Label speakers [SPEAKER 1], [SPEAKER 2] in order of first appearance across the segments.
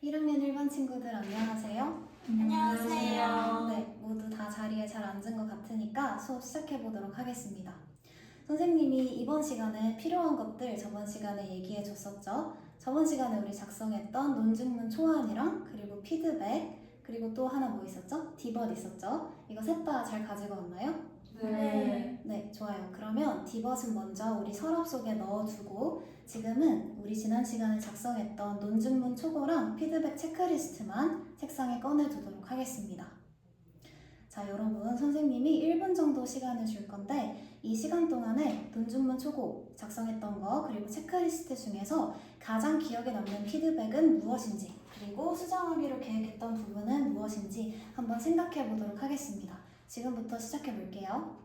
[SPEAKER 1] 1학년 1반 친구들 안녕하세요.
[SPEAKER 2] 안녕하세요.
[SPEAKER 1] 네, 모두 다 자리에 잘 앉은 것 같으니까 수업 시작해 보도록 하겠습니다. 선생님이 이번 시간에 필요한 것들 저번 시간에 얘기해 줬었죠. 저번 시간에 우리 작성했던 논증문 초안이랑 그리고 피드백 그리고 또 하나 뭐 있었죠? 디벗 있었죠? 이거 셋 다 잘 가지고 왔나요?
[SPEAKER 2] 네.
[SPEAKER 1] 네, 좋아요. 그러면 디벗은 먼저 우리 서랍 속에 넣어두고 지금은 우리 지난 시간에 작성했던 논증문 초고랑 피드백 체크리스트만 책상에 꺼내두도록 하겠습니다. 자, 여러분, 선생님이 1분 정도 시간을 줄 건데 이 시간 동안에 논증문 초고 작성했던 거 그리고 체크리스트 중에서 가장 기억에 남는 피드백은 무엇인지 그리고 수정하기로 계획했던 부분은 무엇인지 한번 생각해 보도록 하겠습니다. 지금부터 시작해 볼게요.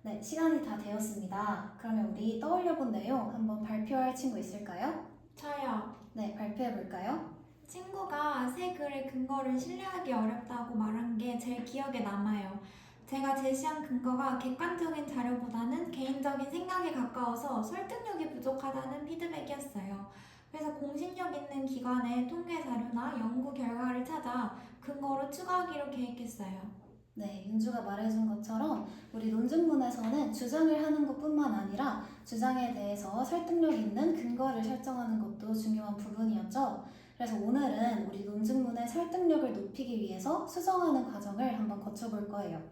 [SPEAKER 1] 네, 시간이 다 되었습니다. 그러면 우리 떠올려 본 내용 한번 발표할 친구 있을까요?
[SPEAKER 2] 저요.
[SPEAKER 1] 네, 발표해 볼까요?
[SPEAKER 2] 친구가 새 글의 근거를 신뢰하기 어렵다고 말한 게 제일 기억에 남아요. 제가 제시한 근거가 객관적인 자료보다는 개인적인 생각에 가까워서 설득력이 부족하다는 피드백이었어요. 그래서 공신력 있는 기관의 통계 자료나 연구 결과를 찾아 근거로 추가하기로 계획했어요.
[SPEAKER 1] 네, 윤주가 말해준 것처럼 우리 논증문에서는 주장을 하는 것뿐만 아니라 주장에 대해서 설득력 있는 근거를 설정하는 것도 중요한 부분이었죠. 그래서 오늘은 우리 논증문의 설득력을 높이기 위해서 수정하는 과정을 한번 거쳐볼 거예요.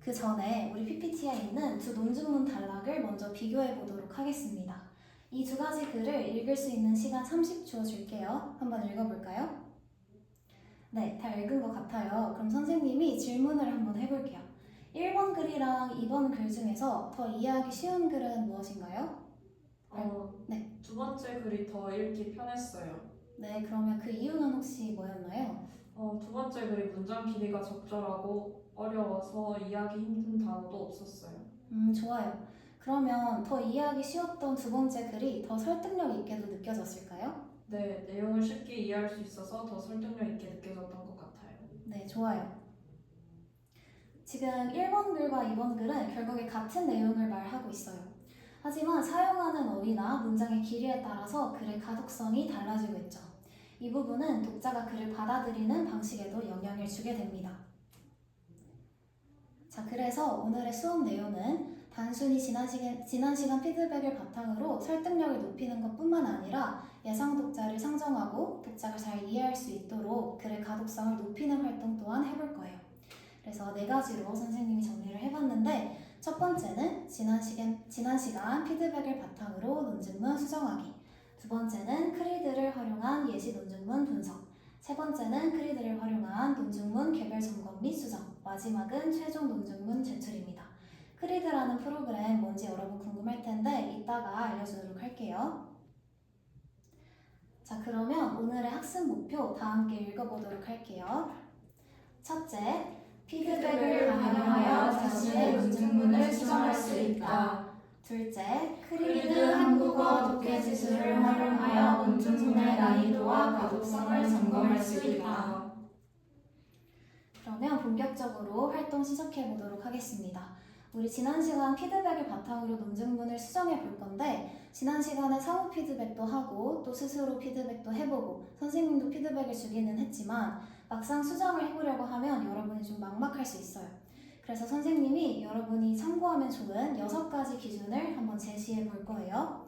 [SPEAKER 1] 그 전에 우리 PPT에 있는 두 논증문 단락을 먼저 비교해 보도록 하겠습니다. 이 두 가지 글을 읽을 수 있는 시간 30초 줄게요. 한번 읽어볼까요? 네, 다 읽은 것 같아요. 그럼 선생님이 질문을 한번 해볼게요. 1번 글이랑 2번 글 중에서 더 이해하기 쉬운 글은 무엇인가요? 네.
[SPEAKER 3] 두 번째 글이 더 읽기 편했어요.
[SPEAKER 1] 네, 그러면 그 이유는 혹시 뭐였나요?
[SPEAKER 3] 두 번째 글이 문장 길이가 적절하고 어려워서 이해하기 힘든 단어도 없었어요.
[SPEAKER 1] 좋아요. 그러면 더 이해하기 쉬웠던 두 번째 글이 더 설득력 있게도 느껴졌을까요?
[SPEAKER 3] 네, 내용을 쉽게 이해할 수 있어서 더 설득력 있게 느껴졌던 것 같아요.
[SPEAKER 1] 네, 좋아요. 지금 1번 글과 2번 글은 결국에 같은 내용을 말하고 있어요. 하지만 사용하는 어휘나 문장의 길이에 따라서 글의 가독성이 달라지고 있죠. 이 부분은 독자가 글을 받아들이는 방식에도 영향을 주게 됩니다. 자, 그래서 오늘의 수업 내용은 단순히 지난 시간 피드백을 바탕으로 설득력을 높이는 것뿐만 아니라 예상 독자를 상정하고 독자가 잘 이해할 수 있도록 글의 가독성을 높이는 활동 또한 해볼 거예요. 그래서 네 가지로 선생님이 정리를 해봤는데 첫 번째는 지난 시간 피드백을 바탕으로 논증문 수정하기, 두 번째는 크리드를 활용한 예시 논증문 분석, 세 번째는 크리드를 활용한 논증문 개별 점검 및 수정, 마지막은 최종 논증문 제출입니다. 크리드라는 프로그램 뭔지 여러분 궁금할 텐데 이따가 알려주도록 할게요. 자, 그러면 오늘의 학습 목표 다 함께 읽어보도록 할게요. 첫째, 피드백을 반영하여 자신의 논증문을 수정할 수 있다. 둘째, 크리드 한국어 독해 지수를 활용하여 논증문의 난이도와 가독성을 점검할 수 있다. 그러면 본격적으로 활동 시작해 보도록 하겠습니다. 우리 지난 시간 피드백을 바탕으로 논증문을 수정해 볼 건데 지난 시간에 상호 피드백도 하고 또 스스로 피드백도 해보고 선생님도 피드백을 주기는 했지만 막상 수정을 해보려고 하면 여러분이 좀 막막할 수 있어요. 그래서 선생님이 여러분이 참고하면 좋은 6가지 기준을 한번 제시해 볼 거예요.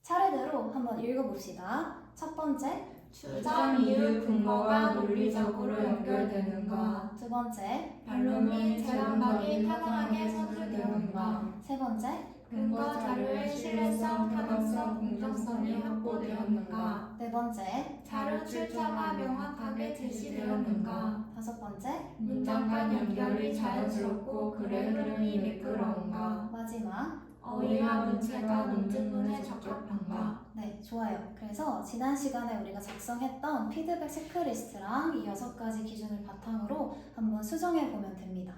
[SPEAKER 1] 차례대로 한번 읽어봅시다. 첫 번째,
[SPEAKER 2] 주장 이유 근거가 논리적으로 연결되는가.
[SPEAKER 1] 두 번째,
[SPEAKER 2] 반론 및 재감각이 타당하게 선택되는가.
[SPEAKER 1] 세 번째,
[SPEAKER 2] 근거 자료의 신뢰성, 타당성, 공정성이 확보되었는가.
[SPEAKER 1] 네 번째,
[SPEAKER 2] 자료 출처가 명확하게 제시되었는가.
[SPEAKER 1] 다섯 번째,
[SPEAKER 2] 문장 간 연결이 자연스럽고 글의 흐름이 매끄러운가.
[SPEAKER 1] 마지막.
[SPEAKER 2] 어휘와 문체가 논증문에 적합한가.
[SPEAKER 1] 네, 좋아요. 그래서 지난 시간에 우리가 작성했던 피드백 체크리스트랑 이 6가지 기준을 바탕으로 한번 수정해 보면 됩니다.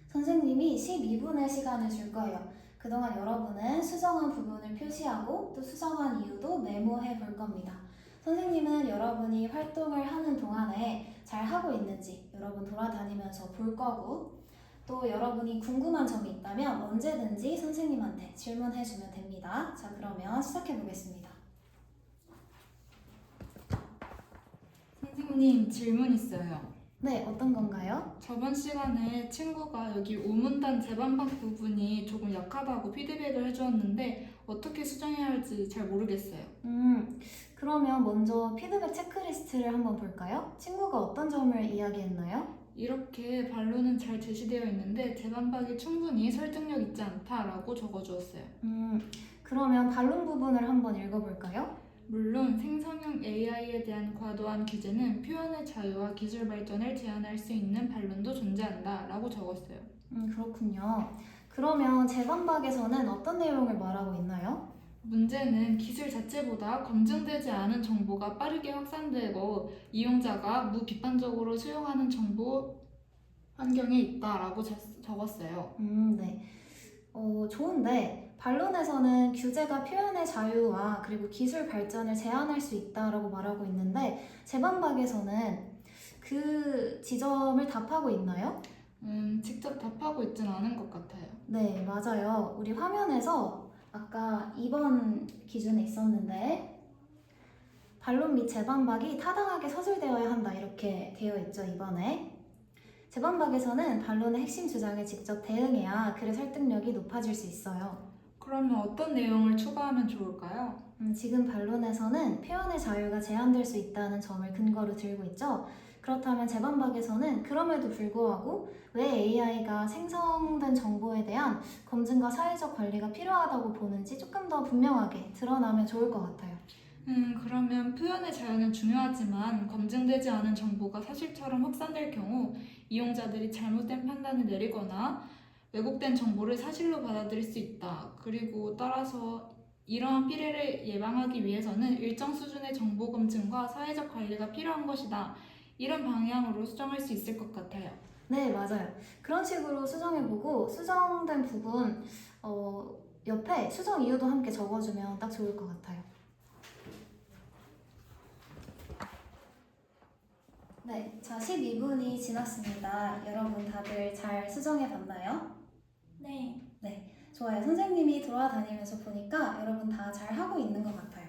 [SPEAKER 1] 선생님이 12분의 시간을 줄 거예요. 그동안 여러분은 수정한 부분을 표시하고 또 수정한 이유도 메모해 볼 겁니다. 선생님은 여러분이 활동을 하는 동안에 잘 하고 있는지 여러분 돌아다니면서 볼 거고 또 여러분이 궁금한 점이 있다면 언제든지 선생님한테 질문해 주면 됩니다. 자, 그러면 시작해 보겠습니다.
[SPEAKER 4] 선생님, 질문 있어요.
[SPEAKER 1] 네, 어떤 건가요?
[SPEAKER 4] 저번 시간에 친구가 여기 오문단 제반박 부분이 조금 약하다고 피드백을 해주었는데 어떻게 수정해야 할지 잘 모르겠어요.
[SPEAKER 1] 그러면 먼저 피드백 체크리스트를 한번 볼까요? 친구가 어떤 점을 이야기했나요?
[SPEAKER 4] 이렇게 반론은 잘 제시되어 있는데 제반박이 충분히 설득력 있지 않다라고 적어주었어요.
[SPEAKER 1] 그러면 반론 부분을 한번 읽어볼까요?
[SPEAKER 4] 물론 생성형 AI에 대한 과도한 규제는 표현의 자유와 기술 발전을 제한할 수 있는 반론도 존재한다라고 적었어요.
[SPEAKER 1] 그렇군요. 그러면 제반박에서는 어떤 내용을 말하고 있나요?
[SPEAKER 4] 문제는 기술 자체보다 검증되지 않은 정보가 빠르게 확산되고 이용자가 무비판적으로 수용하는 정보 환경에 있다라고 적었어요.
[SPEAKER 1] 네. 좋은데 반론에서는 규제가 표현의 자유와 그리고 기술 발전을 제한할 수 있다라고 말하고 있는데 제반박에서는 그 지점을 답하고 있나요?
[SPEAKER 4] 직접 답하고 있진 않은 것 같아요.
[SPEAKER 1] 네, 맞아요. 우리 화면에서 아까 2번 기준에 있었는데 반론 및 재반박이 타당하게 서술되어야 한다 이렇게 되어 있죠, 이번에. 재반박에서는 반론의 핵심 주장에 직접 대응해야 글의 설득력이 높아질 수 있어요.
[SPEAKER 4] 그러면 어떤 내용을 추가하면 좋을까요?
[SPEAKER 1] 지금 반론에서는 표현의 자유가 제한될 수 있다는 점을 근거로 들고 있죠. 그렇다면 재반박에서는 그럼에도 불구하고 왜 AI가 생성된 정보에 대한 검증과 사회적 관리가 필요하다고 보는지 조금 더 분명하게 드러나면 좋을 것 같아요.
[SPEAKER 4] 그러면 표현의 자유는 중요하지만 검증되지 않은 정보가 사실처럼 확산될 경우 이용자들이 잘못된 판단을 내리거나 왜곡된 정보를 사실로 받아들일 수 있다. 그리고 따라서 이러한 피해를 예방하기 위해서는 일정 수준의 정보 검증과 사회적 관리가 필요한 것이다. 이런 방향으로 수정할 수 있을 것 같아요.
[SPEAKER 1] 네, 맞아요. 그런 식으로 수정해보고 수정된 부분 옆에 수정 이유도 함께 적어주면 딱 좋을 것 같아요. 네, 자 12분이 지났습니다. 여러분 다들 잘 수정해봤나요?
[SPEAKER 2] 네.
[SPEAKER 1] 좋아요. 선생님이 돌아다니면서 보니까 여러분 다 잘하고 있는 것 같아요.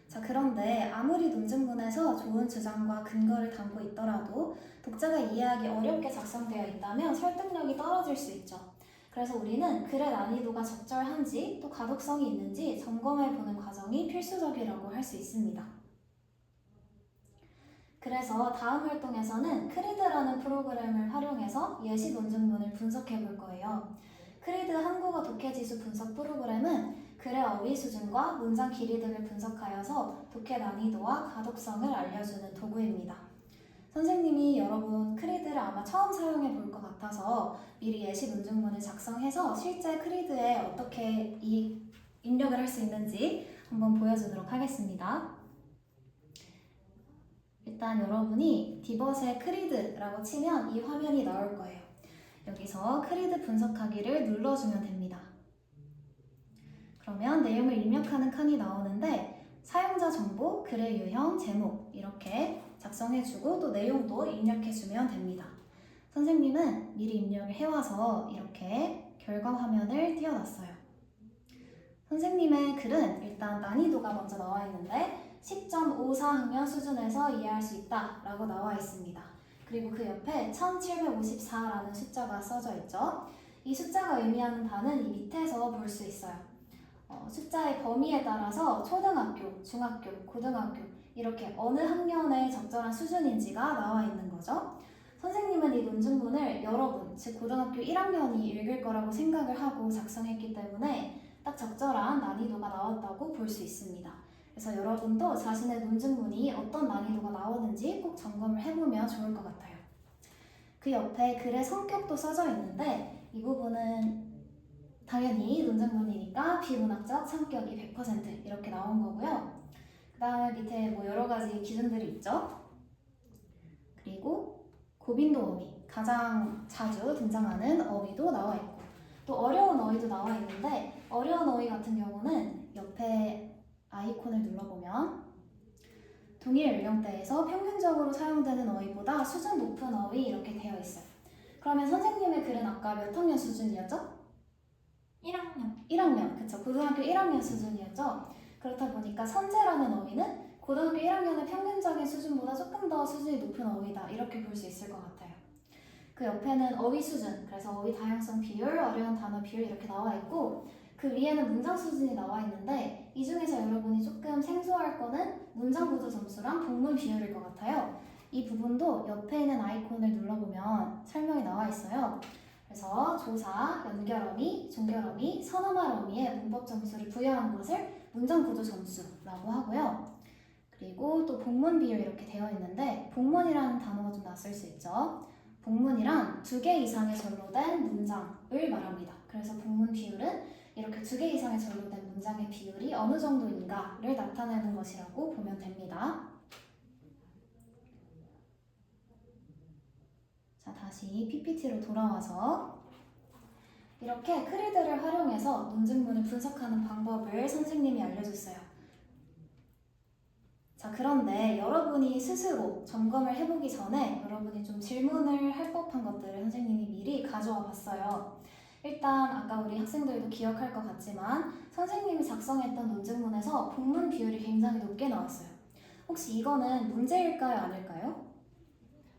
[SPEAKER 1] 자, 그런데 아무리 논증문에서 좋은 주장과 근거를 담고 있더라도 독자가 이해하기 어렵게 작성되어 있다면 설득력이 떨어질 수 있죠. 그래서 우리는 글의 난이도가 적절한지 또 가독성이 있는지 점검해보는 과정이 필수적이라고 할 수 있습니다. 그래서 다음 활동에서는 크리드라는 프로그램을 활용해서 예시 논증문을 분석해 볼 거예요. 크리드 한국어 독해지수 분석 프로그램은 글의 어휘 수준과 문장 길이 등을 분석하여서 독해 난이도와 가독성을 알려주는 도구입니다. 선생님이 여러분 크리드를 아마 처음 사용해 볼 것 같아서 미리 예시 논증문을 작성해서 실제 크리드에 어떻게 입력을 할 수 있는지 한번 보여주도록 하겠습니다. 일단 여러분이 디벗에 크리드라고 치면 이 화면이 나올 거예요. 여기서 크리드 분석하기를 눌러주면 됩니다. 그러면 내용을 입력하는 칸이 나오는데 사용자 정보, 글의 유형, 제목 이렇게 작성해주고 또 내용도 입력해주면 됩니다. 선생님은 미리 입력을 해와서 이렇게 결과 화면을 띄워놨어요. 선생님의 글은 일단 난이도가 먼저 나와 있는데 10.54 학년 수준에서 이해할 수 있다 라고 나와 있습니다. 그리고 그 옆에 1754라는 숫자가 써져 있죠. 이 숫자가 의미하는 바는 이 밑에서 볼 수 있어요. 숫자의 범위에 따라서 초등학교, 중학교, 고등학교 이렇게 어느 학년에 적절한 수준인지가 나와 있는 거죠. 선생님은 이 논증문을 여러분, 즉 고등학교 1학년이 읽을 거라고 생각을 하고 작성했기 때문에 딱 적절한 난이도가 나왔다고 볼 수 있습니다. 그래서 여러분도 자신의 논증문이 어떤 난이도가 나오는지 꼭 점검을 해보면 좋을 것 같아요. 그 옆에 글의 성격도 써져 있는데 이 부분은 당연히 논증문이니까 비문학적 성격이 100% 이렇게 나온 거고요. 그 다음에 밑에 뭐 여러 가지 기준들이 있죠. 그리고 고빈도 어휘, 가장 자주 등장하는 어휘도 나와 있고 또 어려운 어휘도 나와 있는데 어려운 어휘 같은 경우는 옆에 아이콘을 눌러보면 동일 연령대에서 평균적으로 사용되는 어휘보다 수준 높은 어휘 이렇게 되어 있어요. 그러면 선생님의 글은 아까 몇 학년 수준이었죠?
[SPEAKER 2] 1학년.
[SPEAKER 1] 1학년, 그쵸. 고등학교 1학년 수준이었죠. 그렇다 보니까 선제라는 어휘는 고등학교 1학년의 평균적인 수준보다 조금 더 수준이 높은 어휘다 이렇게 볼 수 있을 것 같아요. 그 옆에는 어휘 수준, 그래서 어휘 다양성 비율, 어려운 단어 비율 이렇게 나와 있고 그 위에는 문장 수준이 나와 있는데 이 중에서 여러분이 조금 생소할 거는 문장 구조 점수랑 복문 비율일 것 같아요. 이 부분도 옆에 있는 아이콘을 눌러보면 설명이 나와 있어요. 그래서 조사, 연결어미, 종결어미, 선어말 어미에 문법 점수를 부여한 것을 문장 구조 점수라고 하고요. 그리고 또 복문 비율 이렇게 되어 있는데 복문이라는 단어가 좀 낯설 수 있죠. 복문이란 2개 이상의 절로 된 문장을 말합니다. 그래서 복문 비율은 이렇게 2개 이상의 절로 된 문장의 비율이 어느 정도인가를 나타내는 것이라고 보면 됩니다. 자, 다시 PPT로 돌아와서 이렇게 크리드를 활용해서 논증문을 분석하는 방법을 선생님이 알려줬어요. 자, 그런데 여러분이 스스로 점검을 해보기 전에 여러분이 좀 질문을 할 법한 것들을 선생님이 미리 가져와 봤어요. 일단 아까 우리 학생들도 기억할 것 같지만 선생님이 작성했던 논증문에서 복문 비율이 굉장히 높게 나왔어요. 혹시 이거는 문제일까요? 아닐까요?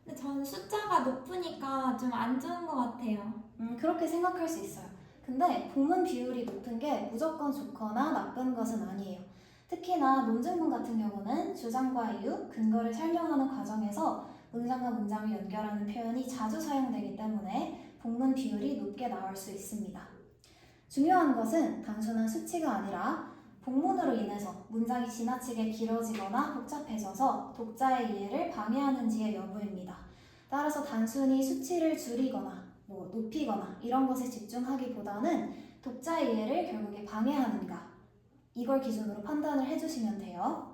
[SPEAKER 2] 근데 저는 숫자가 높으니까 좀 안 좋은 것 같아요.
[SPEAKER 1] 그렇게 생각할 수 있어요. 근데 복문 비율이 높은 게 무조건 좋거나 나쁜 것은 아니에요. 특히나 논증문 같은 경우는 주장과 이유, 근거를 설명하는 과정에서 문장과 문장을 연결하는 표현이 자주 사용되기 때문에 복문 비율이 높게 나올 수 있습니다. 중요한 것은 단순한 수치가 아니라 복문으로 인해서 문장이 지나치게 길어지거나 복잡해져서 독자의 이해를 방해하는지의 여부입니다. 따라서 단순히 수치를 줄이거나 높이거나 이런 것에 집중하기보다는 독자의 이해를 결국에 방해하는가 이걸 기준으로 판단을 해주시면 돼요.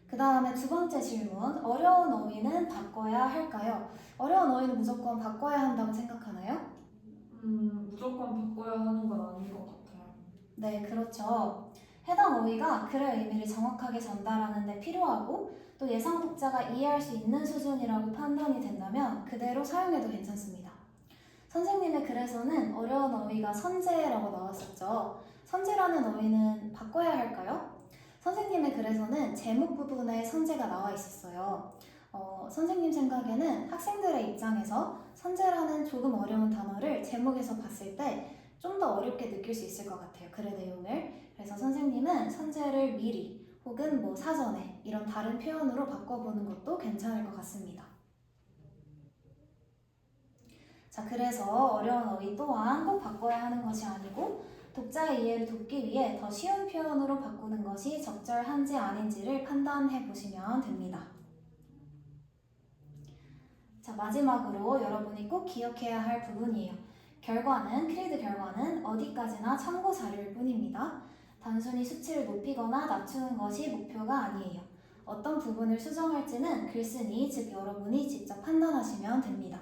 [SPEAKER 1] 그 다음에 두 번째 질문, 어려운 어휘는 바꿔야 할까요? 어려운 어휘는 무조건 바꿔야 한다고 생각하나요?
[SPEAKER 3] 무조건 바꿔야 하는 건 아닌 것 같아요.
[SPEAKER 1] 네, 그렇죠. 해당 어휘가 글의 의미를 정확하게 전달하는 데 필요하고 또 예상 독자가 이해할 수 있는 수준이라고 판단이 된다면 그대로 사용해도 괜찮습니다. 선생님의 글에서는 어려운 어휘가 선제라고 나왔었죠. 선제라는 어휘는 바꿔야 할까요? 선생님의 글에서는 제목 부분에 선제가 나와 있었어요. 선생님 생각에는 학생들의 입장에서 선제라는 조금 어려운 단어를 제목에서 봤을 때 좀 더 어렵게 느낄 수 있을 것 같아요. 글의 내용을. 그래서 선생님은 선제를 미리 혹은 사전에 이런 다른 표현으로 바꿔보는 것도 괜찮을 것 같습니다. 자, 그래서 어려운 어휘 또한 꼭 바꿔야 하는 것이 아니고 독자의 이해를 돕기 위해 더 쉬운 표현으로 바꾸는 것이 적절한지 아닌지를 판단해 보시면 됩니다. 자, 마지막으로 여러분이 꼭 기억해야 할 부분이에요. 크리드 결과는 어디까지나 참고 자료일 뿐입니다. 단순히 수치를 높이거나 낮추는 것이 목표가 아니에요. 어떤 부분을 수정할지는 글쓴이, 즉 여러분이 직접 판단하시면 됩니다.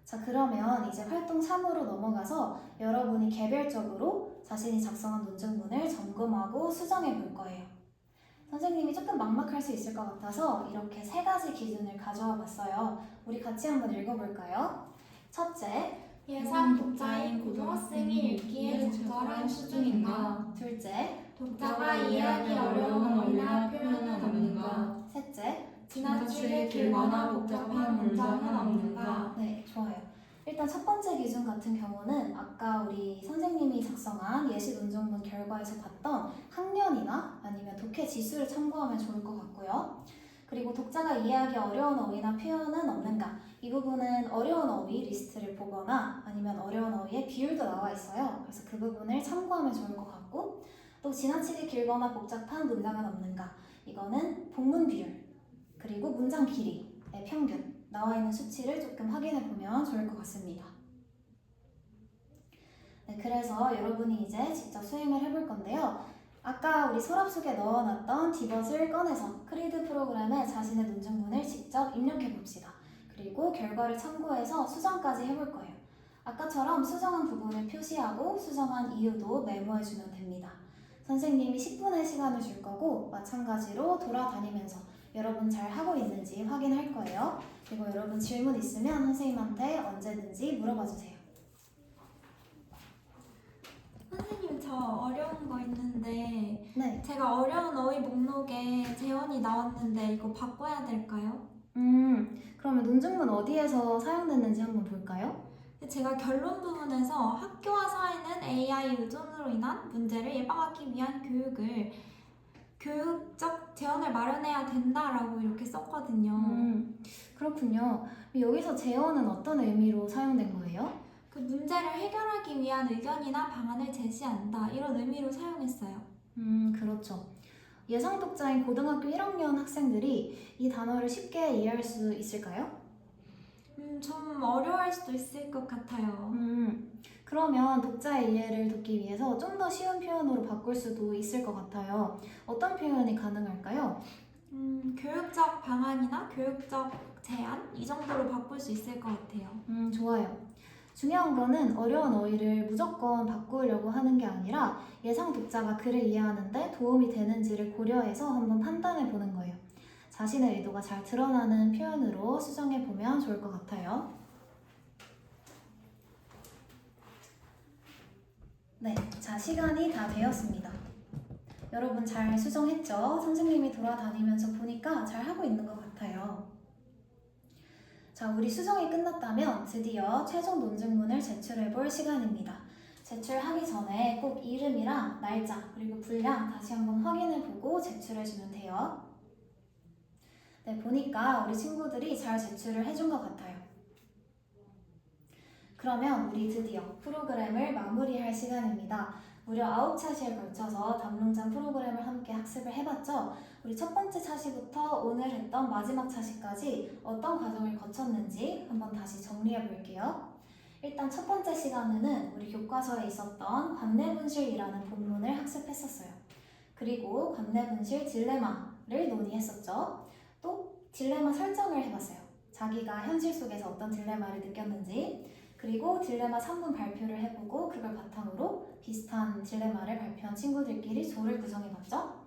[SPEAKER 1] 자, 그러면 이제 활동 3으로 넘어가서 여러분이 개별적으로 자신이 작성한 논증문을 점검하고 수정해 볼 거예요. 선생님이 조금 막막할 수 있을 것 같아서 이렇게 3가지 기준을 가져와 봤어요. 우리 같이 한번 읽어볼까요? 첫째,
[SPEAKER 2] 예상 독자인 고등학생이 읽기에 적절한 수준인가?
[SPEAKER 1] 둘째,
[SPEAKER 2] 독자가 이해하기 어려운 어휘나 표현은 없는가?
[SPEAKER 1] 셋째,
[SPEAKER 2] 지나치게 길거나 복잡한 문장은 없는가?
[SPEAKER 1] 네, 좋아요. 일단 첫 번째 기준 같은 경우는 아까 우리 선생님이 작성한 예시 논증문 결과에서 봤던 학년이나 아니면 독해 지수를 참고하면 좋을 것 같고요. 그리고 독자가 이해하기 어려운 어휘나 표현은 없는가? 이 부분은 어려운 어휘 리스트를 보거나 아니면 어려운 어휘의 비율도 나와 있어요. 그래서 그 부분을 참고하면 좋을 것 같고 또 지나치게 길거나 복잡한 문장은 없는가? 이거는 복문 비율 그리고 문장 길이의 평균 나와 있는 수치를 조금 확인해 보면 좋을 것 같습니다. 네, 그래서 여러분이 이제 직접 수행을 해볼 건데요. 아까 우리 서랍 속에 넣어놨던 디벗을 꺼내서 크리드 프로그램에 자신의 논증문을 직접 입력해 봅시다. 그리고 결과를 참고해서 수정까지 해볼 거예요. 아까처럼 수정한 부분을 표시하고 수정한 이유도 메모해주면 됩니다. 선생님이 10분의 시간을 줄 거고 마찬가지로 돌아다니면서 여러분 잘 하고 있는지 확인할 거예요. 그리고 여러분 질문 있으면 선생님한테 언제든지 물어봐 주세요.
[SPEAKER 2] 선생님, 저 어려운 거 있는데
[SPEAKER 1] 네.
[SPEAKER 2] 제가 어려운 어휘 목록에 재원이 나왔는데 이거 바꿔야 될까요?
[SPEAKER 1] 그러면 논증문 어디에서 사용됐는지 한번 볼까요?
[SPEAKER 2] 제가 결론 부분에서 학교와 사회는 AI 의존으로 인한 문제를 예방하기 위한 교육적 재원을 마련해야 된다라고 이렇게 썼거든요.
[SPEAKER 1] 그렇군요. 여기서 재원은 어떤 의미로 사용된 거예요?
[SPEAKER 2] 그 문제를 해결하기 위한 의견이나 방안을 제시한다 이런 의미로 사용했어요.
[SPEAKER 1] 그렇죠. 예상 독자인 고등학교 1학년 학생들이 이 단어를 쉽게 이해할 수 있을까요?
[SPEAKER 2] 좀 어려워할 수도 있을 것 같아요.
[SPEAKER 1] 그러면 독자의 이해를 돕기 위해서 좀 더 쉬운 표현으로 바꿀 수도 있을 것 같아요. 어떤 표현이 가능할까요?
[SPEAKER 2] 교육적 방안이나 교육적 제안 이 정도로 바꿀 수 있을 것 같아요.
[SPEAKER 1] 좋아요. 중요한 거는 어려운 어휘를 무조건 바꾸려고 하는 게 아니라 예상 독자가 글을 이해하는데 도움이 되는지를 고려해서 한번 판단해 보는 거예요. 자신의 의도가 잘 드러나는 표현으로 수정해 보면 좋을 것 같아요. 네, 자, 시간이 다 되었습니다. 여러분 잘 수정했죠? 선생님이 돌아다니면서 보니까 잘 하고 있는 것 같아요. 자, 우리 수정이 끝났다면 드디어 최종 논증문을 제출해 볼 시간입니다. 제출하기 전에 꼭 이름이랑 날짜 그리고 분량 다시 한번 확인해 보고 제출해 주면 돼요. 네, 보니까 우리 친구들이 잘 제출을 해준 것 같아요. 그러면 우리 드디어 프로그램을 마무리할 시간입니다. 무려 9차시에 걸쳐서 담론장 프로그램을 함께 학습을 해봤죠? 우리 첫 번째 차시부터 오늘 했던 마지막 차시까지 어떤 과정을 거쳤는지 한번 다시 정리해 볼게요. 일단 첫 번째 시간에는 우리 교과서에 있었던 관내분실이라는 본문을 학습했었어요. 그리고 관내분실 딜레마를 논의했었죠. 또 딜레마 설정을 해봤어요. 자기가 현실 속에서 어떤 딜레마를 느꼈는지, 그리고 딜레마 3분 발표를 해보고 그걸 바탕으로 비슷한 딜레마를 발표한 친구들끼리 조를 구성해봤죠.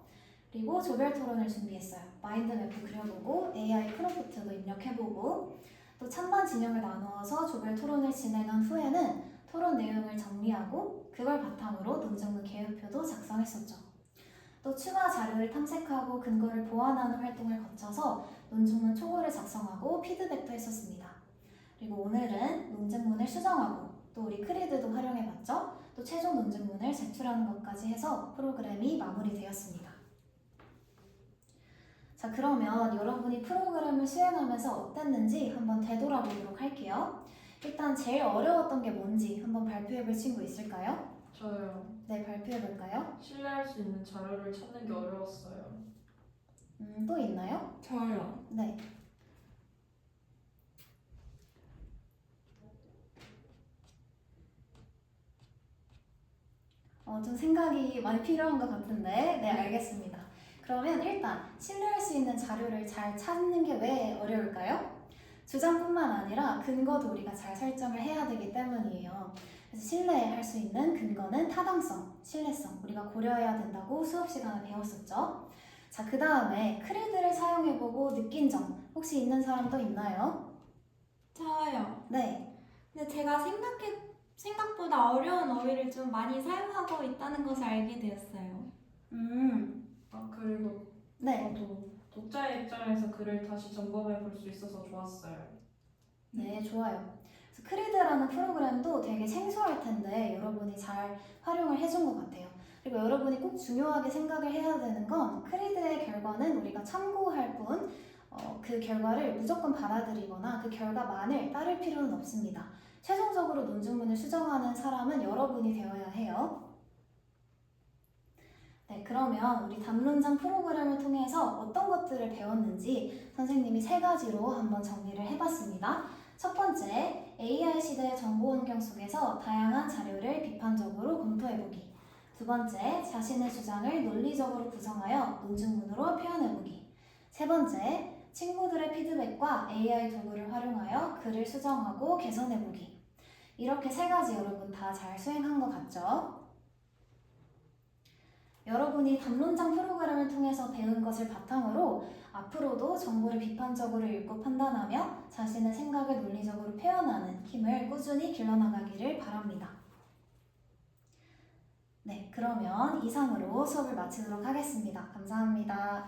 [SPEAKER 1] 그리고 조별 토론을 준비했어요. 마인드맵도 그려보고 AI 프롬프트도 입력해보고 또 찬반 진영을 나누어서 조별 토론을 진행한 후에는 토론 내용을 정리하고 그걸 바탕으로 논증문 개요표도 작성했었죠. 또 추가 자료를 탐색하고 근거를 보완하는 활동을 거쳐서 논증문 초고를 작성하고 피드백도 했었습니다. 그리고 오늘은 논증문을 수정하고 또 우리 크리드도 활용해봤죠. 또 최종 논증문을 제출하는 것까지 해서 프로그램이 마무리되었습니다. 자, 그러면 여러분이 프로그램을 수행하면서 어땠는지 한번 되돌아보도록 할게요. 일단 제일 어려웠던 게 뭔지 한번 발표해볼 친구 있을까요?
[SPEAKER 3] 저요.
[SPEAKER 1] 네, 발표해볼까요?
[SPEAKER 3] 신뢰할 수 있는 자료를 찾는 게 어려웠어요.
[SPEAKER 1] 또 있나요?
[SPEAKER 4] 저요.
[SPEAKER 1] 네. 좀 생각이 많이 필요한 것 같은데, 네, 알겠습니다. 그러면 일단 신뢰할 수 있는 자료를 잘 찾는 게 왜 어려울까요? 주장뿐만 아니라 근거도 우리가 잘 설정을 해야 되기 때문이에요. 그래서 신뢰할 수 있는 근거는 타당성, 신뢰성, 우리가 고려해야 된다고 수업 시간에 배웠었죠. 자, 그 다음에 크리드를 사용해보고 느낀 점 혹시 있는 사람도 있나요?
[SPEAKER 2] 저요.
[SPEAKER 1] 네.
[SPEAKER 2] 근데 제가 생각보다 어려운 어휘를 좀 많이 사용하고 있다는 것을 알게 되었어요.
[SPEAKER 3] 그리고
[SPEAKER 1] 네.
[SPEAKER 3] 저도 독자의 입장에서 글을 다시 점검해 볼 수 있어서 좋았어요.
[SPEAKER 1] 네, 좋아요. 그래서 크리드라는 프로그램도 되게 생소할 텐데 여러분이 잘 활용을 해준 것 같아요. 그리고 여러분이 꼭 중요하게 생각을 해야 되는 건 크리드의 결과는 우리가 참고할 뿐 그 결과를 무조건 받아들이거나 그 결과만을 따를 필요는 없습니다. 최종적으로 논증문을 수정하는 사람은 여러분이 되어야 해요. 네, 그러면 우리 담론장 프로그램을 통해서 어떤 것들을 배웠는지 선생님이 3가지로 한번 정리를 해봤습니다. 첫 번째, AI 시대의 정보 환경 속에서 다양한 자료를 비판적으로 검토해보기. 두 번째, 자신의 주장을 논리적으로 구성하여 논증문으로 표현해보기. 세 번째, 친구들의 피드백과 AI 도구를 활용하여 글을 수정하고 개선해보기. 이렇게 3가지 여러분 다 잘 수행한 것 같죠? 여러분이 담론장 프로그램을 통해서 배운 것을 바탕으로 앞으로도 정보를 비판적으로 읽고 판단하며 자신의 생각을 논리적으로 표현하는 힘을 꾸준히 길러나가기를 바랍니다. 네, 그러면 이상으로 수업을 마치도록 하겠습니다. 감사합니다.